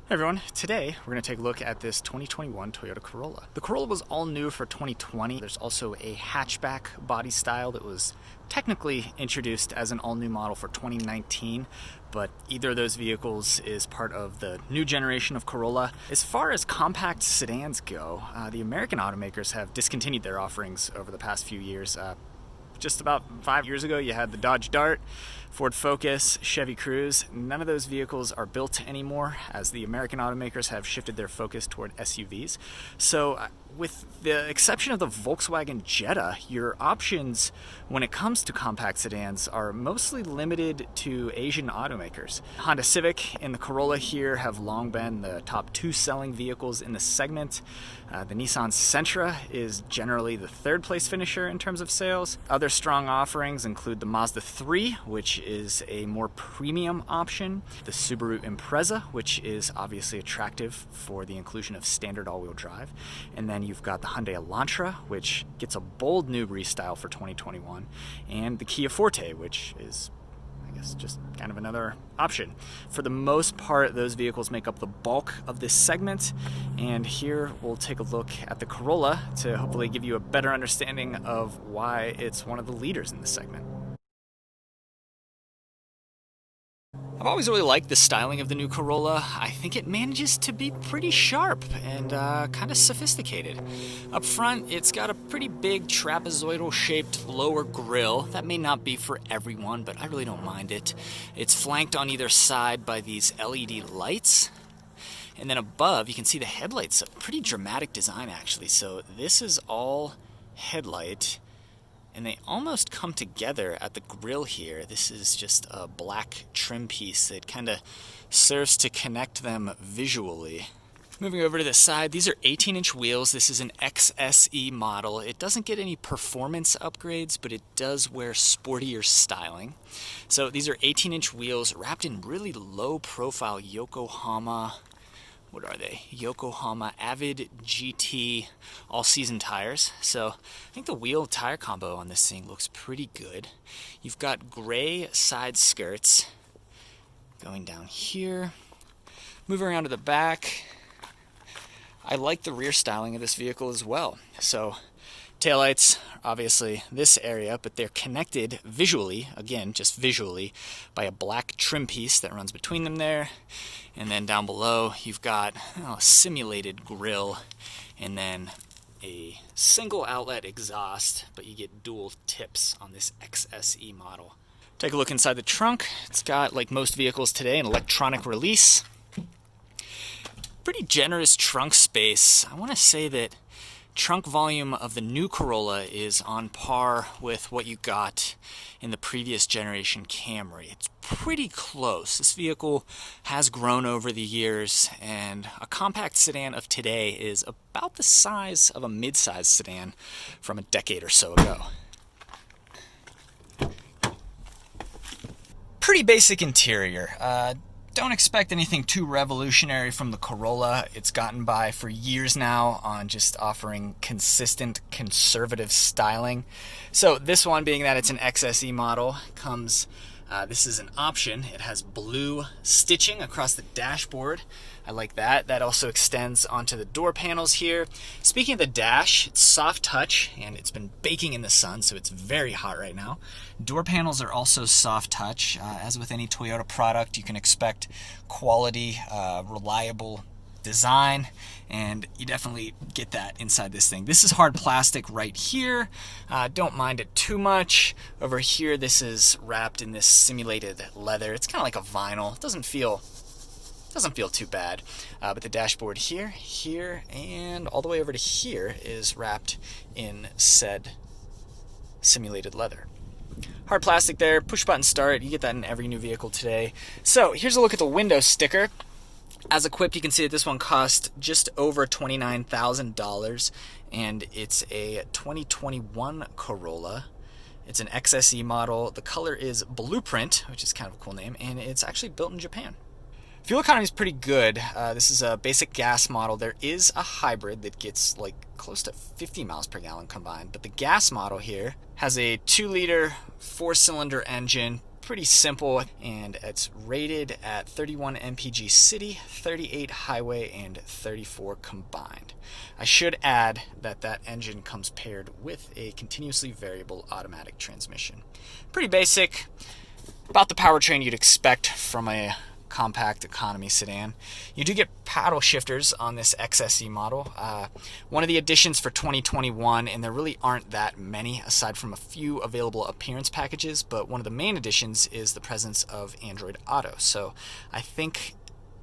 Hey everyone, today we're going to take a look at this 2021 Toyota Corolla. The Corolla was all new for 2020. There's also a hatchback body style that was technically introduced as an all-new model for 2019, but either of those vehicles is part of the new generation of Corolla. As far as compact sedans go, the American automakers have discontinued their offerings over the past few years. Just about 5 years ago, you had the Dodge Dart, Ford Focus, Chevy Cruze. None of those vehicles are built anymore, as the American automakers have shifted their focus toward SUVs. So with the exception of the Volkswagen Jetta, your options when it comes to compact sedans are mostly limited to Asian automakers. Honda Civic and the Corolla here have long been the top two selling vehicles in the segment. The Nissan Sentra is generally the third place finisher in terms of sales. Other strong offerings include the Mazda 3, which is a more premium option, the Subaru Impreza, which is obviously attractive for the inclusion of standard all-wheel drive, and then you've got the Hyundai Elantra, which gets a bold new restyle for 2021, and the Kia Forte, which is, I guess, just kind of another option. For the most part, those vehicles make up the bulk of this segment, and here we'll take a look at the Corolla to hopefully give you a better understanding of why it's one of the leaders in this segment. I've always really liked the styling of the new Corolla. I think it manages to be pretty sharp and kind of sophisticated. Up front, it's got a pretty big trapezoidal-shaped lower grille. That may not be for everyone, but I really don't mind it. It's flanked on either side by these LED lights. And then above, you can see the headlights. A pretty dramatic design, actually. So this is all headlight. And they almost come together at the grille here. This is just a black trim piece that kind of serves to connect them visually. Moving over to the side, these are 18-inch wheels. This is an XSE model. It doesn't get any performance upgrades, but it does wear sportier styling. So these are 18-inch wheels wrapped in really low-profile Yokohama, what are they? Yokohama Avid GT all-season tires. So I think the wheel tire combo on this thing looks pretty good. You've got gray side skirts going down here. Moving around to the back, I like the rear styling of this vehicle as well. So taillights, obviously this area, but they're connected visually, again, just visually, by a black trim piece that runs between them there. And then down below, you've got a simulated grille and then a single outlet exhaust, but you get dual tips on this XSE model. Take a look inside the trunk. It's got, like most vehicles today, an electronic release. Pretty generous trunk space. I want to say that trunk volume of the new Corolla is on par with what you got in the previous generation Camry. It's pretty close. This vehicle has grown over the years, and a compact sedan of today is about the size of a mid-size sedan from a decade or so ago. Pretty basic interior. Don't expect anything too revolutionary from the Corolla. It's gotten by for years now on just offering consistent conservative styling. So this one, being that it's an XSE model, comes, this is an option. It has blue stitching across the dashboard. I like that. That also extends onto the door panels here. Speaking of the dash, it's soft touch and it's been baking in the sun, so it's very hot right now. Door panels are also soft touch. As with any Toyota product, you can expect quality, reliable design, and you definitely get that inside this thing. This is hard plastic right here. Don't mind it too much. Over here, this is wrapped in this simulated leather. It's kind of like a vinyl. It doesn't feel too bad. But the dashboard here, and all the way over to here is wrapped in said simulated leather. Hard plastic there, push button start. You get that in every new vehicle today. So here's a look at the window sticker. As equipped, you can see that this one cost just over $29,000, and it's a 2021 Corolla. It's an XSE model. The color is Blueprint, which is kind of a cool name, and it's actually built in Japan. Fuel economy is pretty good. This is a basic gas model. There is a hybrid that gets like close to 50 miles per gallon combined, but the gas model here has a 2-liter 4-cylinder engine, pretty simple, and it's rated at 31 mpg city, 38 highway, and 34 combined. I should add that that engine comes paired with a continuously variable automatic transmission. Pretty basic, about the powertrain you'd expect from a compact economy sedan. You do get paddle shifters on this XSE model. One of the additions for 2021, and there really aren't that many aside from a few available appearance packages, but one of the main additions is the presence of Android Auto. So I think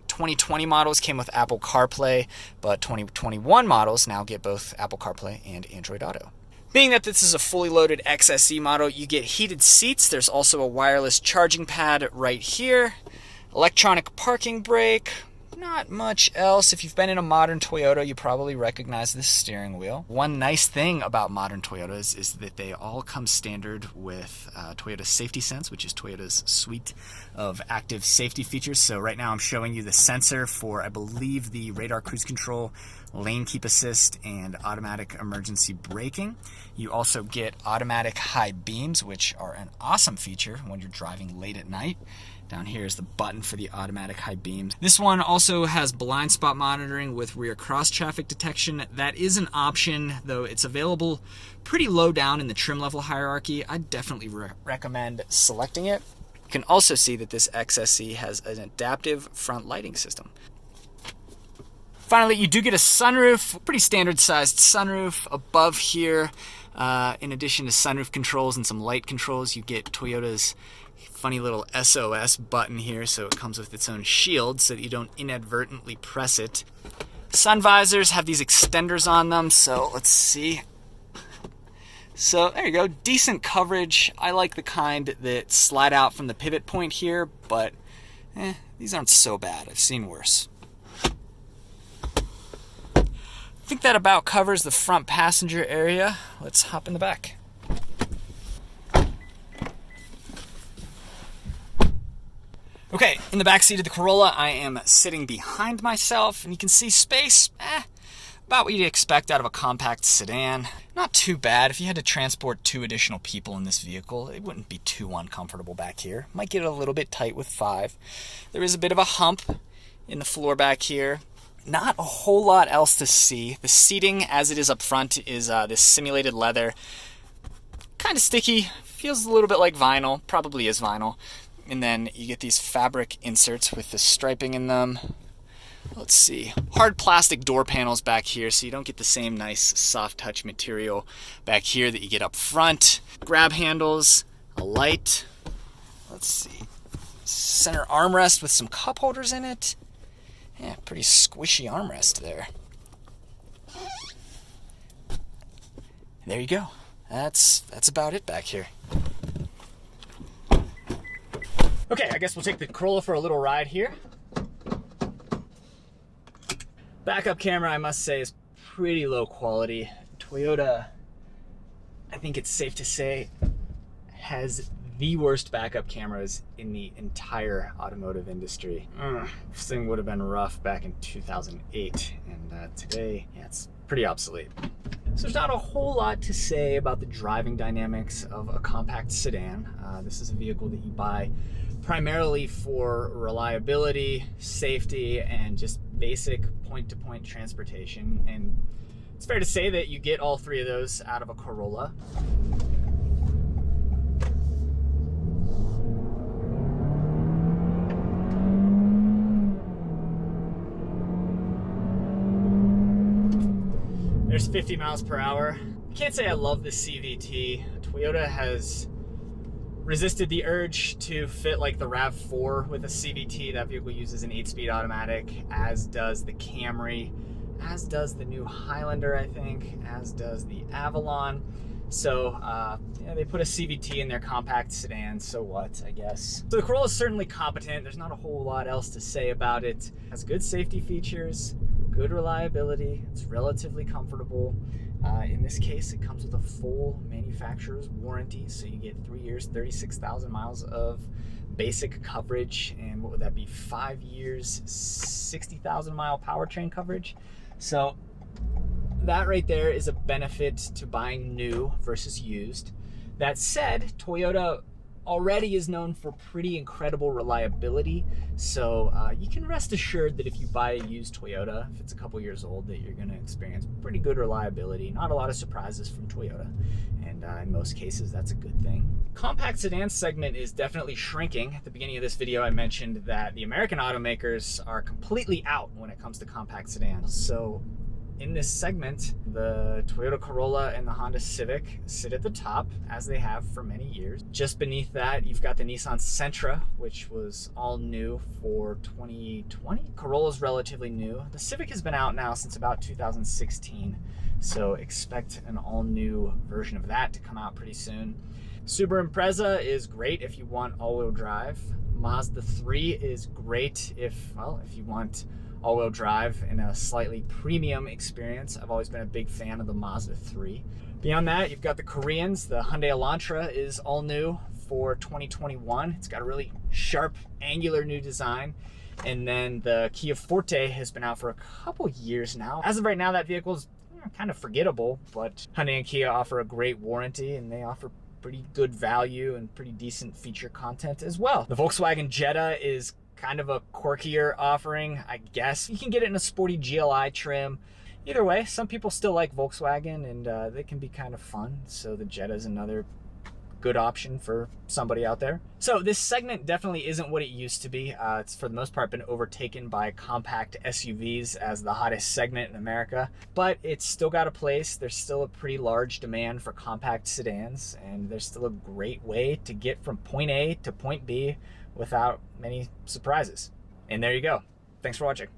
2020 models came with Apple CarPlay, but 2021 models now get both Apple CarPlay and Android Auto. Being that this is a fully loaded XSE model, you get heated seats. There's also a wireless charging pad right here. Electronic parking brake, not much else. If you've been in a modern Toyota, you probably recognize this steering wheel. One nice thing about modern Toyotas is that they all come standard with Toyota Safety Sense, which is Toyota's suite of active safety features. So right now I'm showing you the sensor for, I believe, the radar cruise control, lane keep assist, and automatic emergency braking. You also get automatic high beams, which are an awesome feature when you're driving late at night. Down here is the button for the automatic high beams. This one also has blind spot monitoring with rear cross traffic detection. That is an option, though it's available pretty low down in the trim level hierarchy. I'd definitely recommend selecting it. You can also see that this XSE has an adaptive front lighting system. Finally, you do get a sunroof, pretty standard sized sunroof above here. In addition to sunroof controls and some light controls, you get Toyota's funny little SOS button here, so it comes with its own shield so that you don't inadvertently press it. Sun visors have these extenders on them, so let's see. So there you go, decent coverage. I like the kind that slide out from the pivot point here, but these aren't so bad. I've seen worse. I think that about covers the front passenger area. Let's hop in the back. Okay, in the back seat of the Corolla, I am sitting behind myself, and you can see space, about what you'd expect out of a compact sedan. Not too bad. If you had to transport 2 additional people in this vehicle, it wouldn't be too uncomfortable back here. Might get a little bit tight with 5. There is a bit of a hump in the floor back here. Not a whole lot else to see. The seating, as it is up front, is this simulated leather. Kind of sticky. Feels a little bit like vinyl. Probably is vinyl. And then you get these fabric inserts with the striping in them. Let's see. Hard plastic door panels back here, so you don't get the same nice soft touch material back here that you get up front. Grab handles, a light. Let's see. Center armrest with some cup holders in it. Yeah, pretty squishy armrest there. There you go. That's about it back here. Okay, I guess we'll take the Corolla for a little ride here. Backup camera, I must say, is pretty low quality. Toyota, I think it's safe to say, has the worst backup cameras in the entire automotive industry. This thing would have been rough back in 2008, and today, yeah, it's pretty obsolete. So there's not a whole lot to say about the driving dynamics of a compact sedan. This is a vehicle that you buy primarily for reliability, safety, and just basic point-to-point transportation. And it's fair to say that you get all 3 of those out of a Corolla. There's 50 miles per hour. I can't say I love the CVT. Toyota has resisted the urge to fit like the RAV4 with a CVT. That vehicle uses an 8-speed automatic, as does the Camry, as does the new Highlander, I think, as does the Avalon. So yeah, they put a CVT in their compact sedan, so what, I guess. So the Corolla is certainly competent. There's not a whole lot else to say about it. It has good safety features, good reliability, it's relatively comfortable. In this case, it comes with a full manufacturer's warranty, so you get 3 years, 36,000 miles of basic coverage, and what would that be, 5 years, 60,000 mile powertrain coverage. So that right there is a benefit to buying new versus used. That said, Toyota already is known for pretty incredible reliability. So you can rest assured that if you buy a used Toyota, if it's a couple years old, that you're going to experience pretty good reliability. Not a lot of surprises from Toyota. And in most cases, that's a good thing. Compact sedan segment is definitely shrinking. At the beginning of this video, I mentioned that the American automakers are completely out when it comes to compact sedans. So in this segment, the Toyota Corolla and the Honda Civic sit at the top, as they have for many years. Just beneath that, you've got the Nissan Sentra, which was all new for 2020. Corolla's relatively new. The Civic has been out now since about 2016, so expect an all-new version of that to come out pretty soon. Subaru Impreza is great if you want all-wheel drive. Mazda 3 is great if you want all-wheel drive and a slightly premium experience. I've always been a big fan of the Mazda 3. Beyond that, you've got the Koreans. The Hyundai Elantra is all new for 2021. It's got a really sharp, angular new design. And then the Kia Forte has been out for a couple years now. As of right now, that vehicle is kind of forgettable, but Hyundai and Kia offer a great warranty, and they offer pretty good value and pretty decent feature content as well. The Volkswagen Jetta is kind of a quirkier offering, I guess. You can get it in a sporty GLI trim. Either way, some people still like Volkswagen, and they can be kind of fun. So the Jetta is another good option for somebody out there. So this segment definitely isn't what it used to be. It's for the most part been overtaken by compact SUVs as the hottest segment in America, but it's still got a place. There's still a pretty large demand for compact sedans, and there's still a great way to get from point A to point B without many surprises. And there you go. Thanks for watching.